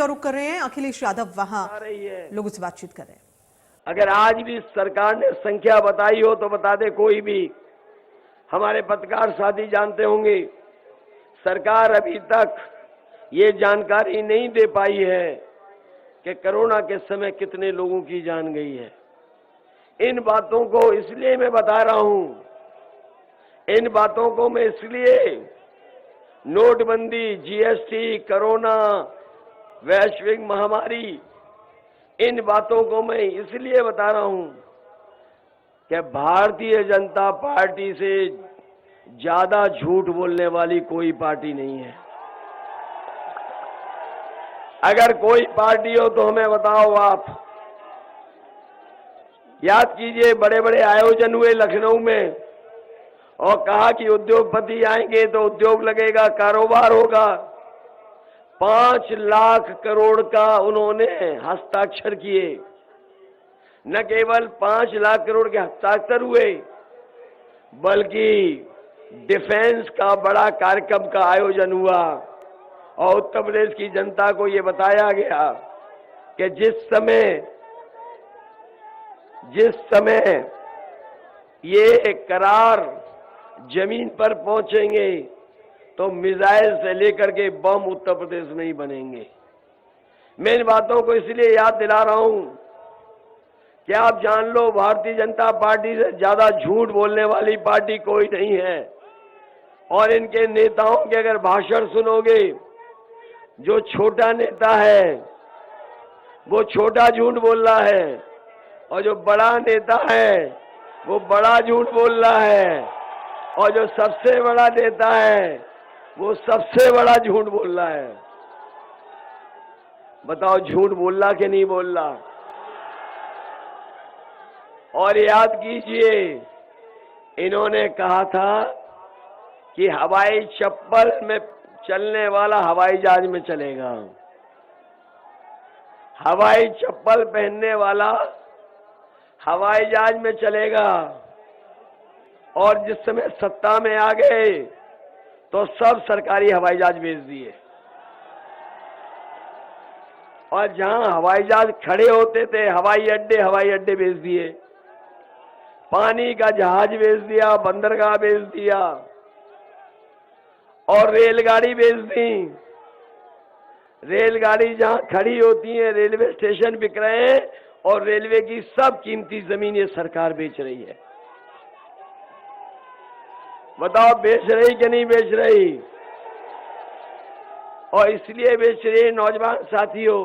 और रुक कर रहे हैं, अखिलेश यादव वहां लोगों से बातचीत कर रहे हैं। अगर आज भी सरकार ने संख्या बताई हो तो बता दे कोई भी। हमारे पत्रकार साथी जानते होंगे, सरकार अभी तक ये जानकारी नहीं दे पाई है कि कोरोना के समय कितने लोगों की जान गई है। इन बातों को इसलिए मैं बता रहा हूं, इन बातों को मैं इसलिए नोटबंदी, जीएसटी, कोरोना, वैश्विक महामारी, इन बातों को मैं इसलिए बता रहा हूं कि भारतीय जनता पार्टी से ज्यादा झूठ बोलने वाली कोई पार्टी नहीं है। अगर कोई पार्टी हो तो हमें बताओ आप। याद कीजिए, बड़े बड़े आयोजन हुए लखनऊ में और कहा कि उद्योगपति आएंगे तो उद्योग लगेगा, कारोबार होगा। 5 लाख करोड़ का उन्होंने हस्ताक्षर किए। न केवल 5 लाख करोड़ के हस्ताक्षर हुए, बल्कि डिफेंस का बड़ा कार्यक्रम का आयोजन हुआ और उत्तर प्रदेश की जनता को ये बताया गया कि जिस समय ये करार जमीन पर पहुंचेंगे तो मिसाइल से लेकर के बम उत्तर प्रदेश में ही बनेंगे। मैं इन बातों को इसलिए याद दिला रहा हूं कि आप जान लो, भारतीय जनता पार्टी से ज्यादा झूठ बोलने वाली पार्टी कोई नहीं है। और इनके नेताओं के अगर भाषण सुनोगे, जो छोटा नेता है वो छोटा झूठ बोल रहा है और जो बड़ा नेता है वो बड़ा झूठ बोल रहा है और जो सबसे बड़ा नेता है वो सबसे बड़ा झूठ बोल रहा है। बताओ, झूठ बोल रहा कि नहीं बोल रहा? और याद कीजिए, इन्होंने कहा था कि हवाई चप्पल में चलने वाला हवाई जहाज में चलेगा, हवाई चप्पल पहनने वाला हवाई जहाज में चलेगा। और जिस समय सत्ता में आ गए तो सब सरकारी हवाई जहाज भेज दिए और जहां हवाई जहाज खड़े होते थे हवाई अड्डे भेज दिए, पानी का जहाज भेज दिया, बंदरगाह भेज दिया और रेलगाड़ी भेज दी। रेलगाड़ी जहां खड़ी होती है रेलवे स्टेशन बिक रहे हैं और रेलवे की सब कीमती जमीन ये सरकार बेच रही है। बताओ, बेच रही कि नहीं बेच रही? और इसलिए बेच रही, नौजवान साथियों,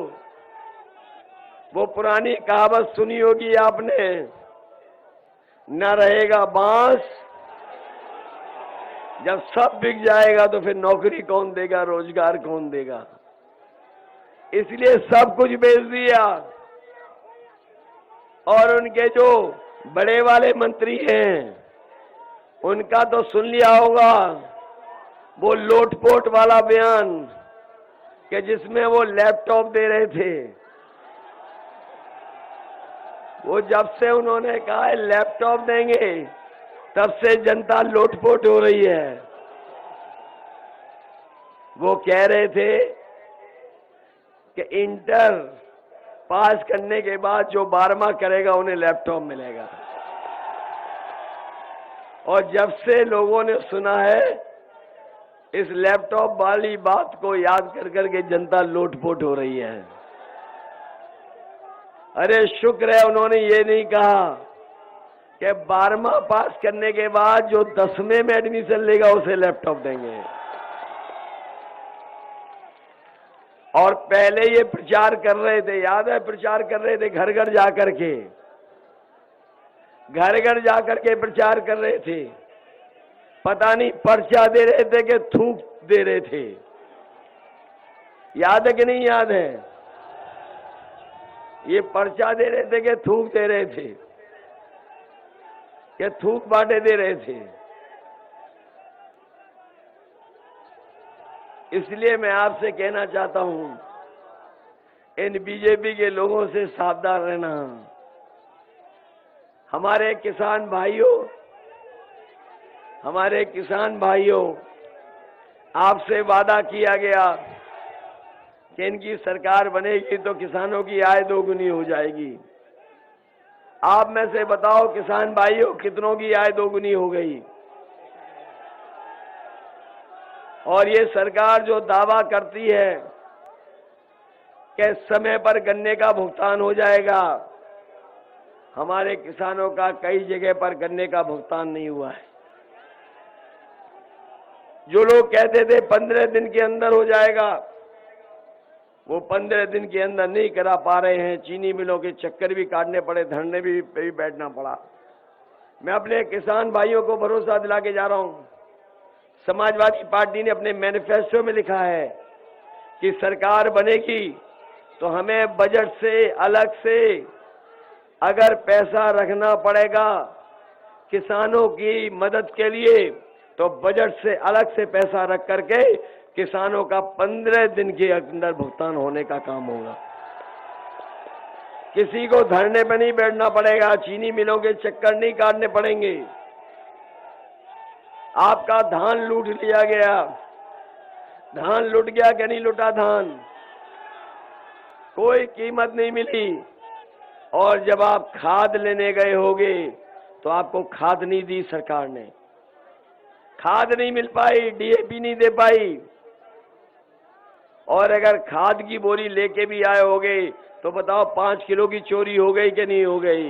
वो पुरानी कहावत सुनी होगी आपने, न रहेगा बांस, जब सब बिक जाएगा तो फिर नौकरी कौन देगा, रोजगार कौन देगा? इसलिए सब कुछ बेच दिया। और उनके जो बड़े वाले मंत्री हैं उनका तो सुन लिया होगा वो लोटपोट वाला बयान कि जिसमें वो लैपटॉप दे रहे थे। वो जब से उन्होंने कहा है लैपटॉप देंगे, तब से जनता लोटपोट हो रही है। वो कह रहे थे कि इंटर पास करने के बाद जो 12वां करेगा उन्हें लैपटॉप मिलेगा। और जब से लोगों ने सुना है, इस लैपटॉप वाली बात को याद कर करके जनता लोटपोट हो रही है। अरे शुक्र है उन्होंने ये नहीं कहा कि 12वां पास करने के बाद जो 10वें में एडमिशन लेगा उसे लैपटॉप देंगे। और पहले ये प्रचार कर रहे थे, याद है, प्रचार कर रहे थे घर घर जाकर के, घर घर जाकर के प्रचार कर रहे थे। पता नहीं पर्चा दे रहे थे कि थूक दे रहे थे। याद है कि नहीं याद है? ये पर्चा दे रहे थे कि थूक दे रहे थे, कि थूक बांटे दे रहे थे। इसलिए मैं आपसे कहना चाहता हूं, इन बीजेपी के लोगों से सावधान रहना। हमारे किसान भाइयों, आपसे वादा किया गया कि इनकी सरकार बनेगी तो किसानों की आय दोगुनी हो जाएगी। आप में से बताओ किसान भाइयों, कितनों की आय दोगुनी हो गई? और ये सरकार जो दावा करती है कि समय पर गन्ने का भुगतान हो जाएगा, हमारे किसानों का कई जगह पर गन्ने का भुगतान नहीं हुआ है। जो लोग कहते थे 15 दिन के अंदर हो जाएगा, वो 15 दिन के अंदर नहीं करा पा रहे हैं। चीनी मिलों के चक्कर भी काटने पड़े, धरने भी बैठना पड़ा। मैं अपने किसान भाइयों को भरोसा दिला के जा रहा हूं, समाजवादी पार्टी ने अपने मैनिफेस्टो में लिखा है कि सरकार बनेगी तो हमें बजट से अलग से अगर पैसा रखना पड़ेगा किसानों की मदद के लिए, तो बजट से अलग से पैसा रख करके किसानों का 15 दिन के अंदर भुगतान होने का काम होगा। किसी को धरने पर नहीं बैठना पड़ेगा, चीनी मिलों के चक्कर नहीं काटने पड़ेंगे। आपका धान लूट लिया गया, धान लुट गया कि नहीं लुटा धान? कोई कीमत नहीं मिली। और जब आप खाद लेने गए होगे तो आपको खाद नहीं दी सरकार ने, खाद नहीं मिल पाई, डीएपी नहीं दे पाई। और अगर खाद की बोरी लेके भी आए होगे तो बताओ 5 किलो की चोरी हो गई कि नहीं हो गई?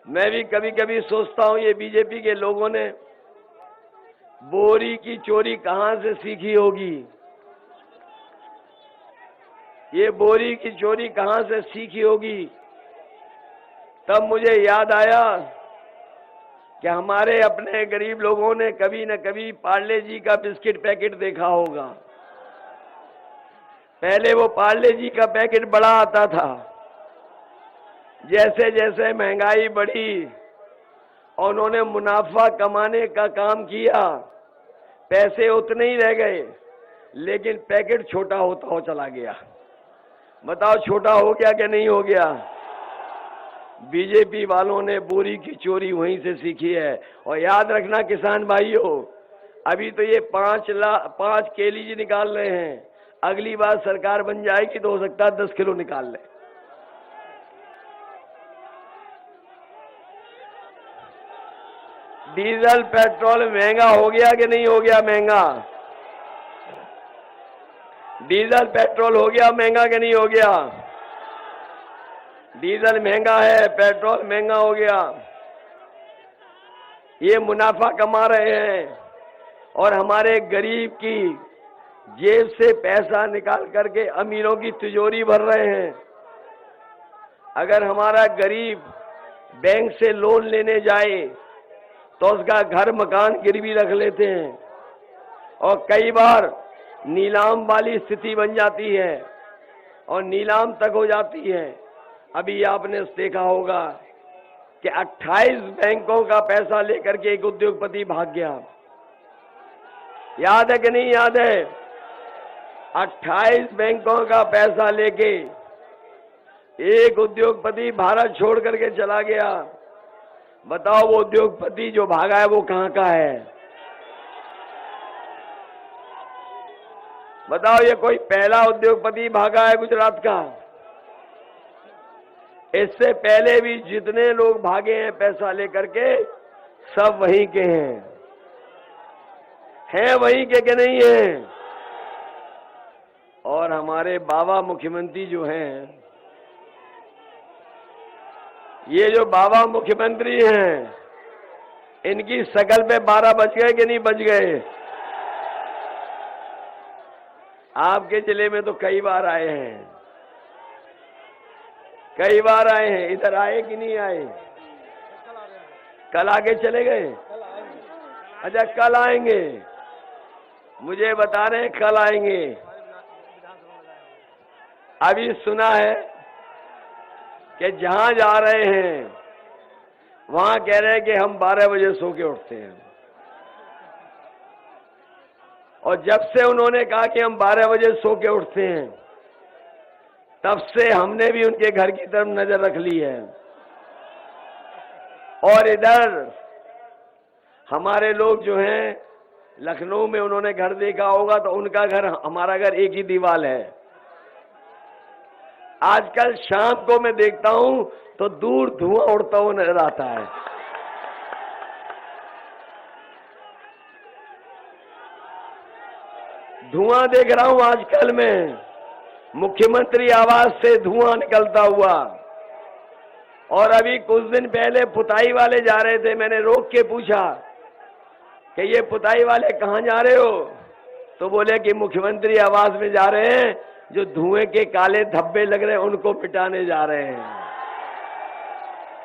मैं भी कभी कभी सोचता हूं ये बीजेपी के लोगों ने बोरी की चोरी कहां से सीखी होगी? ये बोरी की चोरी कहां से सीखी होगी? तब मुझे याद आया कि हमारे अपने गरीब लोगों ने कभी न कभी पार्ले जी का बिस्किट पैकेट देखा होगा। पहले वो पार्ले जी का पैकेट बड़ा आता था, जैसे जैसे महंगाई बढ़ी और उन्होंने मुनाफा कमाने का काम किया, पैसे उतने ही रह गए लेकिन पैकेट छोटा होता हो चला गया। बताओ छोटा हो गया कि नहीं हो गया? बीजेपी वालों ने बोरी की चोरी वहीं से सीखी है। और याद रखना किसान भाइयों, अभी तो ये 5 केजी निकाल रहे हैं, अगली बार सरकार बन जाएगी तो हो सकता है 10 किलो निकाल ले। डीजल पेट्रोल महंगा हो गया कि नहीं हो गया महंगा? डीजल पेट्रोल हो गया महंगा कि नहीं हो गया? डीजल महंगा है, पेट्रोल महंगा हो गया। ये मुनाफा कमा रहे हैं और हमारे गरीब की जेब से पैसा निकाल करके अमीरों की तिजोरी भर रहे हैं। अगर हमारा गरीब बैंक से लोन लेने जाए तो उसका घर मकान गिरवी रख लेते हैं और कई बार नीलाम वाली स्थिति बन जाती है और नीलाम तक हो जाती है। अभी आपने देखा होगा कि 28 बैंकों का पैसा लेकर के एक उद्योगपति भाग गया। याद है कि नहीं याद है? 28 बैंकों का पैसा लेके एक उद्योगपति भारत छोड़ करके चला गया। बताओ वो उद्योगपति जो भागा है वो कहां का है? बताओ ये कोई पहला उद्योगपति भागा है गुजरात का? इससे पहले भी जितने लोग भागे हैं पैसा लेकर के, सब वहीं के हैं वहीं के नहीं हैं। और हमारे बाबा मुख्यमंत्री जो हैं, ये जो बाबा मुख्यमंत्री हैं, इनकी शकल पे 12 बज गए कि नहीं बज गए? आपके जिले में तो कई बार आए हैं, कई बार आए हैं। इधर आए कि नहीं आए? कल आगे चले गए? अच्छा कल आएंगे, मुझे बता रहे हैं कल आएंगे। अभी सुना है कि जहां जा रहे हैं वहां कह रहे हैं कि हम 12 बजे सो के उठते हैं। और जब से उन्होंने कहा कि हम 12 बजे सो के उठते हैं, तब से हमने भी उनके घर की तरफ नजर रख ली है। और इधर हमारे लोग जो हैं लखनऊ में उन्होंने घर देखा होगा तो उनका घर हमारा घर एक ही दीवार है। आजकल शाम को मैं देखता हूं तो दूर धुआं उड़ता हुआ नजर आता है। धुआं देख रहा हूं आजकल मैं, मुख्यमंत्री आवास से धुआं निकलता हुआ। और अभी कुछ दिन पहले पुताई वाले जा रहे थे, मैंने रोक के पूछा कि ये पुताई वाले कहां जा रहे हो? तो बोले कि मुख्यमंत्री आवास में जा रहे हैं, जो धुएं के काले धब्बे लग रहे हैं उनको मिटाने जा रहे हैं।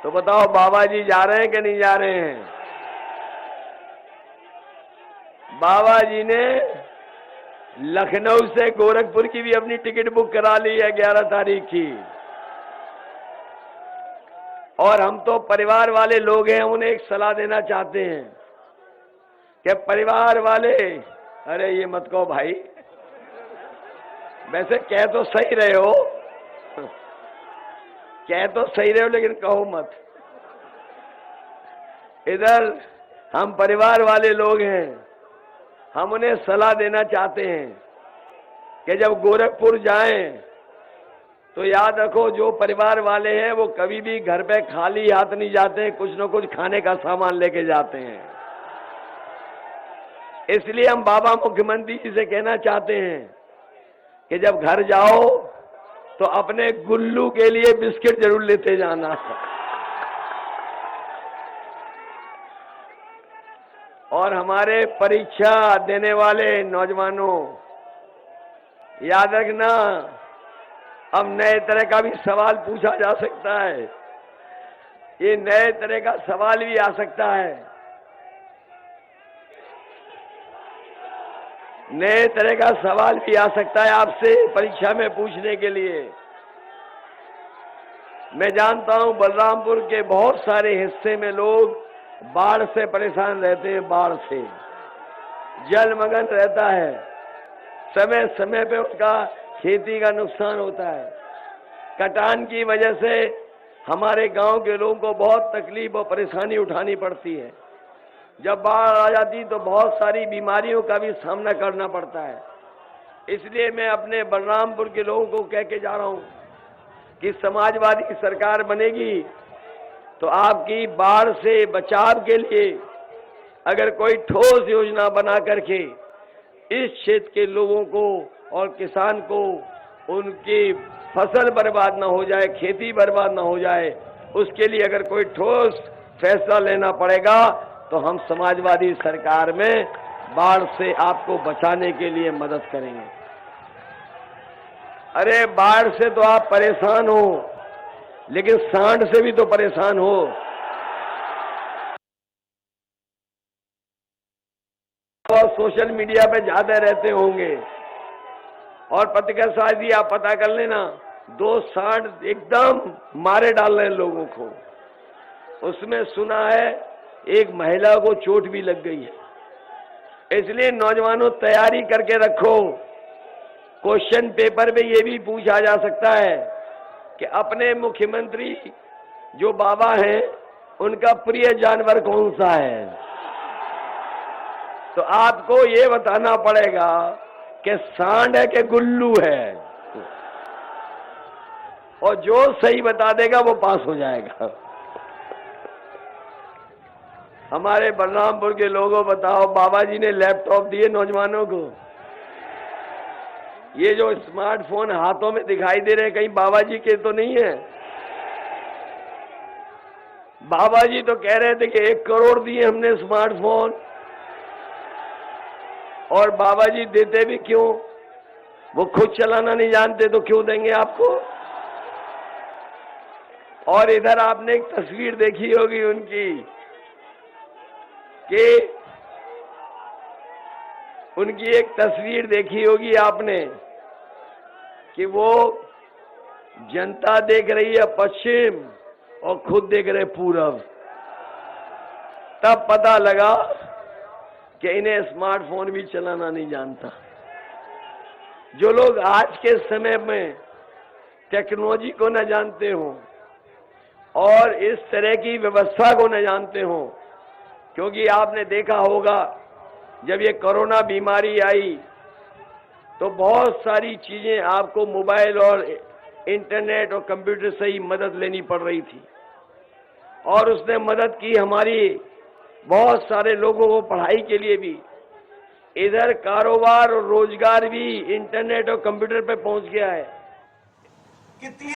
तो बताओ बाबा जी जा रहे हैं कि नहीं जा रहे हैं? बाबा जी ने लखनऊ से गोरखपुर की भी अपनी टिकट बुक करा ली है 11 तारीख की। और हम तो परिवार वाले लोग हैं, उन्हें एक सलाह देना चाहते हैं कि परिवार वाले, अरे ये मत कहो भाई, वैसे कह तो सही रहे हो, कह तो सही रहे हो लेकिन कहो मत। इधर हम परिवार वाले लोग हैं, हम उन्हें सलाह देना चाहते हैं कि जब गोरखपुर जाएं तो याद रखो जो परिवार वाले हैं वो कभी भी घर पे खाली हाथ नहीं जाते हैं, कुछ न कुछ खाने का सामान लेके जाते हैं। इसलिए हम बाबा मुख्यमंत्री जी से कहना चाहते हैं कि जब घर जाओ तो अपने गुल्लू के लिए बिस्किट जरूर लेते जाना। और हमारे परीक्षा देने वाले नौजवानों, याद रखना अब नए तरह का भी सवाल पूछा जा सकता है, ये नए तरह का सवाल भी आ सकता है, नए तरह का सवाल भी आ सकता है आपसे परीक्षा में पूछने के लिए। मैं जानता हूं बलरामपुर के बहुत सारे हिस्से में लोग बाढ़ से परेशान रहते हैं, बाढ़ से जलमग्न रहता है, समय समय पे उनका खेती का नुकसान होता है। कटान की वजह से हमारे गांव के लोगों को बहुत तकलीफ और परेशानी उठानी पड़ती है। जब बाढ़ आ जाती तो बहुत सारी बीमारियों का भी सामना करना पड़ता है। इसलिए मैं अपने बलरामपुर के लोगों को कह के जा रहा हूं कि समाजवादी सरकार बनेगी तो आपकी बाढ़ से बचाव के लिए अगर कोई ठोस योजना बना करके इस क्षेत्र के लोगों को और किसान को उनकी फसल बर्बाद ना हो जाए, खेती बर्बाद ना हो जाए, उसके लिए अगर कोई ठोस फैसला लेना पड़ेगा तो हम समाजवादी सरकार में बाढ़ से आपको बचाने के लिए मदद करेंगे। अरे बाढ़ से तो आप परेशान हो, लेकिन सांड से भी तो परेशान हो। और सोशल मीडिया पे ज्यादा रहते होंगे और पत्रकार साथी आप पता कर लेना, 2 सांड एकदम मारे डाल रहे हैं लोगों को। उसमें सुना है एक महिला को चोट भी लग गई है। इसलिए नौजवानों तैयारी करके रखो। क्वेश्चन पेपर में ये भी पूछा जा सकता है कि अपने मुख्यमंत्री जो बाबा हैं उनका प्रिय जानवर कौन सा है। तो आपको ये बताना पड़ेगा कि सांड है कि गुल्लू है, और जो सही बता देगा वो पास हो जाएगा। हमारे बलरामपुर के लोगों बताओ, बाबा जी ने लैपटॉप दिए नौजवानों को, ये जो स्मार्टफोन हाथों में दिखाई दे रहे कहीं बाबा जी के तो नहीं है। बाबा जी तो कह रहे थे कि 1 करोड़ दिए हमने स्मार्टफोन, और बाबा जी देते भी क्यों? वो खुद चलाना नहीं जानते तो क्यों देंगे आपको? और इधर आपने एक तस्वीर देखी होगी उनकी कि उनकी एक तस्वीर देखी होगी आपने कि वो जनता देख रही है पश्चिम और खुद देख रहे पूरब। तब पता लगा कि इन्हें स्मार्टफोन भी चलाना नहीं जानता। जो लोग आज के समय में टेक्नोलॉजी को न जानते हो और इस तरह की व्यवस्था को न जानते हो, क्योंकि आपने देखा होगा जब ये कोरोना बीमारी आई तो बहुत सारी चीजें आपको मोबाइल और इंटरनेट और कंप्यूटर से ही मदद लेनी पड़ रही थी, और उसने मदद की हमारी बहुत सारे लोगों को पढ़ाई के लिए भी। इधर कारोबार और रोजगार भी इंटरनेट और कंप्यूटर पे पहुंच गया है।